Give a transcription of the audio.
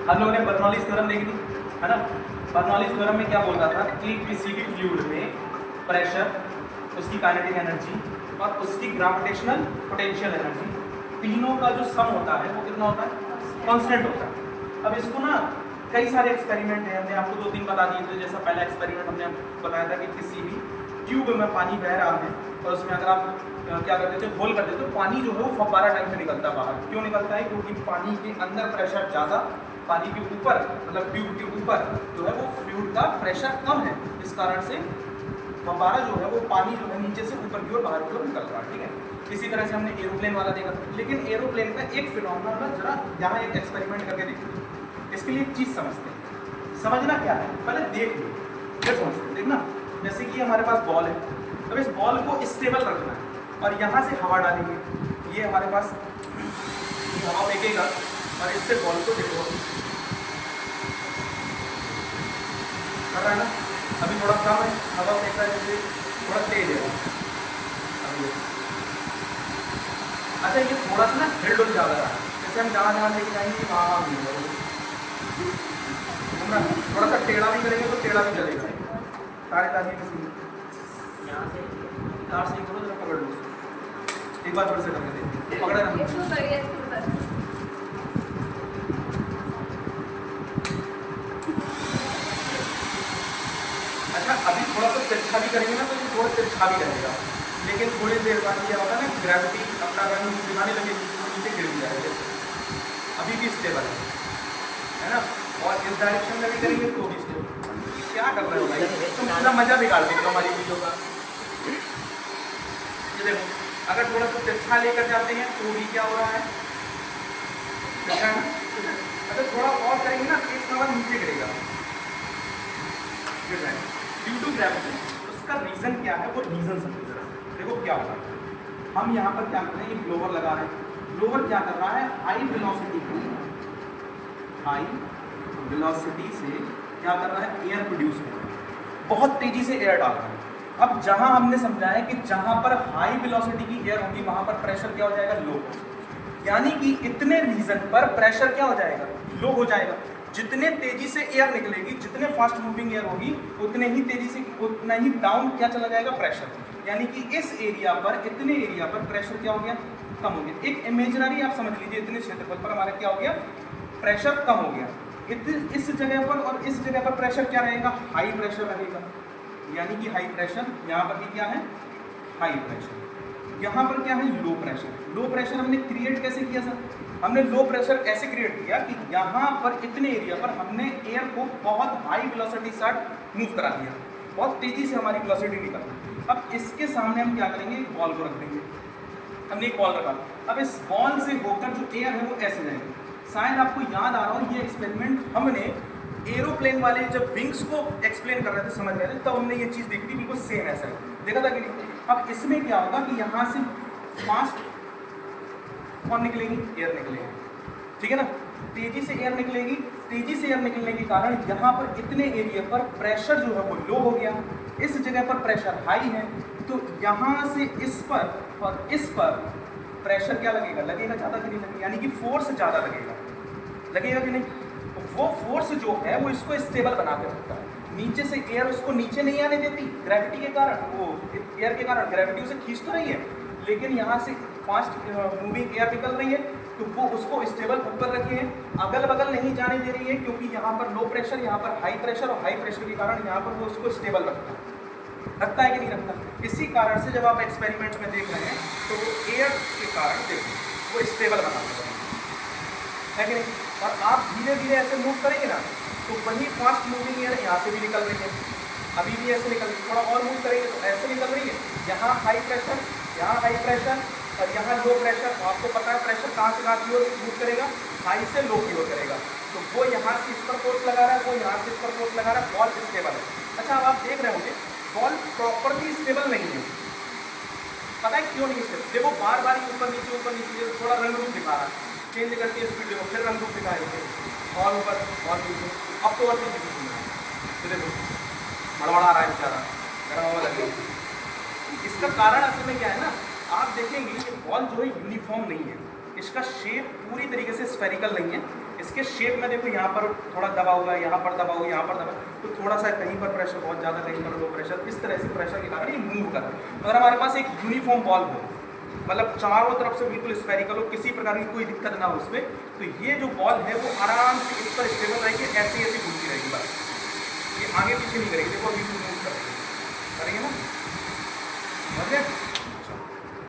हम लोगों ने बर्नौलीज थ्योरम देखी थी, है ना। बर्नौलीज थ्योरम में क्या बोल रहा था कि किसी भी फ्लूइड में प्रेशर, उसकी काइनेटिक एनर्जी और उसकी ग्रेविटेशनल पोटेंशियल एनर्जी, तीनों का जो सम होता है वो कितना होता है, कांस्टेंट होता है। अब इसको ना कई सारे एक्सपेरिमेंट हैं, हमने आपको 2-3 बता दिए थे। जैसा पहला एक्सपेरिमेंट हमने बताया था कि किसी भी ट्यूब में पानी बह रहा है और उसमें अगर आप क्या करते थे, होल करते तो पानी जो है वो फव्वारा टाइप में निकलता है बाहर। क्यों निकलता है? क्योंकि पानी के अंदर प्रेशर ज़्यादा, पानी के ऊपर मतलब ट्यूब के ऊपर जो है वो फ्लूइड का प्रेशर कम है, इस कारण से फव्वारा जो है वो पानी जो है नीचे से ऊपर की ओर बाहर की ओर निकल रहा है, ठीक है। इसी तरह से हमने एरोप्लेन वाला देखा था, लेकिन एरोप्लेन का एक फिनोमेना था, जरा यहाँ एक एक्सपेरिमेंट करके देखते। इसके लिए एक चीज़ समझते हैं, समझना क्या है पहले देख लो, फिर समझते। देखना, जैसे कि हमारे पास बॉल है, अब इस बॉल को स्टेबल रखना है और यहाँ से हवा डालेंगे, ये हमारे पास हवा फेंकेगा और इससे बॉल को देखो कर रहा है ना। अभी थोड़ा कम है, हवा फेंक रहा है, जैसे थोड़ा तेज है अभी। अच्छा, ये थोड़ा सा ना हिल डुल ज़्यादा रहा है, जैसे हम जहाँ लेके जाएंगे वहाँ घूमना, थोड़ा सा टेढ़ा भी करेंगे तो टेढ़ा भी चलेगा। तारे ताजी किसी यहाँ से तार से करो, जरा पकड़ लो, एक बार फिर से करके देखिए, पकड़ा ना। अच्छा, अभी थोड़ा सा तिरछा भी करेंगे ना तो ये थोड़ा तिरछा भी रहेगा, लेकिन थोड़ी देर बाद क्या होगा ना, ग्रेविटी अपना रंग दिखाने लगेगी, नीचे गिर भी जाएगा। अभी भी स्टेबल है ना, और इस डायरेक्शन में भी करेंगे तो भी स्टेबल। क्या कर रहे हो भाई, तुम पूरा मजा बिगाड़ देते हो हमारी वीडियो का। ये देखो, अगर थोड़ा सा तिरछा लेकर जाते हैं तो भी क्या हो रहा है, तिरछा है। अगर थोड़ा और करेंगे ना तो एक नंबर नीचे गिरेगा, गिर जाएगा ड्यू टू ग्रेविटी। उसका रीजन क्या है, वो रीजन समझो जरा। देखो क्या होगा, हम यहाँ पर क्या कर रहे हैं, ये ब्लोवर लगा रहे हैं। ब्लोवर क्या कर रहा है, हाई वेलोसिटी को, हाई वेलोसिटी से क्या कर रहा है, एयर प्रोड्यूस कर रहा है, बहुत तेजी से एयर डाल रहा है। अब जहां हमने समझा है कि जहां पर हाई वेलोसिटी की एयर होगी वहां पर प्रेशर क्या हो जाएगा, लो। यानी कि इतने रीजन पर प्रेशर क्या हो जाएगा, लो हो जाएगा। जितने तेजी से एयर निकलेगी, जितने फास्ट मूविंग एयर होगी, उतने ही तेजी से, उतना ही डाउन क्या चला जाएगा, प्रेशर। यानी कि इस एरिया पर, इतने एरिया पर प्रेशर क्या हो गया, कम हो गया। एक इमेजिनरी आप समझ लीजिए, इतने क्षेत्रफल पर हमारा क्या हो गया, प्रेशर कम हो गया। इस जगह पर और इस जगह पर प्रेशर क्या रहेगा, हाई प्रेशर रहेगा। यानी कि हाई प्रेशर, यहाँ पर भी क्या है, हाई प्रेशर, यहाँ पर क्या है, लो प्रेशर। लो प्रेशर हमने क्रिएट कैसे किया सर, हमने लो प्रेशर ऐसे क्रिएट किया कि यहाँ पर इतने एरिया पर हमने एयर को बहुत हाई वेलोसिटी से मूव करा दिया, बहुत तेजी से हमारी वेलोसिटी निकली। अब इसके सामने हम क्या करेंगे, बॉल को रख देंगे। हमने एक बॉल रखा, अब इस बॉल से होकर जो एयर है वो ऐसे जाएगी। शायद आपको याद आ रहा हो, ये एक्सपेरिमेंट हमने एरोप्लेन वाले जब विंग्स को एक्सप्लेन कर रहे थे, समझ रहे थे, तब हमने ये चीज़ देखी थी, बिल्कुल सेम ऐसा देखा था कि नहीं। अब इसमें क्या होगा कि यहाँ से फास्ट कौन निकलेगी, एयर निकलेगी, ठीक है ना, तेजी से एयर निकलेगी। तेजी से एयर निकलने के कारण यहाँ पर इतने एरिया पर प्रेशर जो है वो लो हो गया, इस जगह पर प्रेशर हाई है, तो यहाँ से इस पर और इस पर प्रेशर क्या लगेगा, लगेगा ज़्यादा कि नहीं लगेगा, यानी कि फोर्स ज़्यादा लगेगा, लगेगा कि नहीं। वो फोर्स जो है वो इसको स्टेबल बना के रखता है, नीचे से एयर उसको नीचे नहीं आने देती, ग्रेविटी के कारण, वो एयर के कारण ग्रेविटी उसे खींच तो रही है, लेकिन यहाँ से फास्ट मूविंग एयर निकल रही है तो वो उसको स्टेबल ऊपर रखी है, अगल बगल नहीं जाने दे रही है, क्योंकि यहाँ पर लो प्रेशर, यहाँ पर हाई प्रेशर, और हाई प्रेशर के कारण यहाँ पर वो उसको स्टेबल रखता है कि नहीं रखता। इसी कारण से जब आप एक्सपेरिमेंट में देख रहे हैं तो वो एयर के कारण देखो वो स्टेबल बनाते हैं, है कि नहीं। और आप धीरे धीरे ऐसे मूव करेंगे ना तो वही फास्ट मूविंग एयर यहाँ से भी निकल रही है, अभी भी ऐसे निकल रही है, थोड़ा और मूव करेंगे तो ऐसे निकल रही है। यहाँ हाई प्रेशर, यहाँ हाई प्रेशर और यहाँ लो प्रेशर। आपको पता है प्रेशर कहाँ से कहाँ की ओर मूव करेगा, हाई से लो की ओर करेगा, तो वो यहाँ से इस पर फोर्स लगा रहा है, वो यहाँ से इस पर फोर्स लगा रहा है, बॉल स्टेबल है। अच्छा, अब आप देख रहे होंगे बॉल प्रॉपरली स्टेबल नहीं है, पता है क्यों नहीं स्टेबल, देखो बार बार ऊपर नीचे थोड़ा रंग रूप दिखा रहा है, चेंज करके स्पीड देखो, फिर रंग रूप दिखाएंगे, और ऊपर और नीचे, अब तो और नीचे तो देखो बड़बड़ा रहा है बेचारा, गर्म हवा लगे। इसका कारण असल में क्या है ना, आप देखेंगे कि बॉल जो है यूनिफॉर्म नहीं है, इसका शेप पूरी तरीके से स्फेरिकल नहीं है, इसके शेप में देखो यहाँ पर थोड़ा दबा हुआ है, यहाँ पर दबा हुआ है, यहाँ पर दबा, तो थोड़ा सा कहीं पर प्रेशर बहुत ज़्यादा, कहीं पर लो प्रेशर, इस तरह से प्रेशर के कारण ये मूव कर रहा है। अगर हमारे पास एक यूनिफॉर्म बॉल हो, मतलब चारों तरफ से बिल्कुल स्फेरिकल हो, किसी प्रकार की कोई दिक्कत ना हो उसमें, तो ये जो बॉल है वो आराम से इस पर स्टेबल रहेगी, ऐसी ऐसी घूमती रहेगी बस, ये आगे पीछे नहीं करेगी। देखो अभी मूव करेगी ना, समझ गए?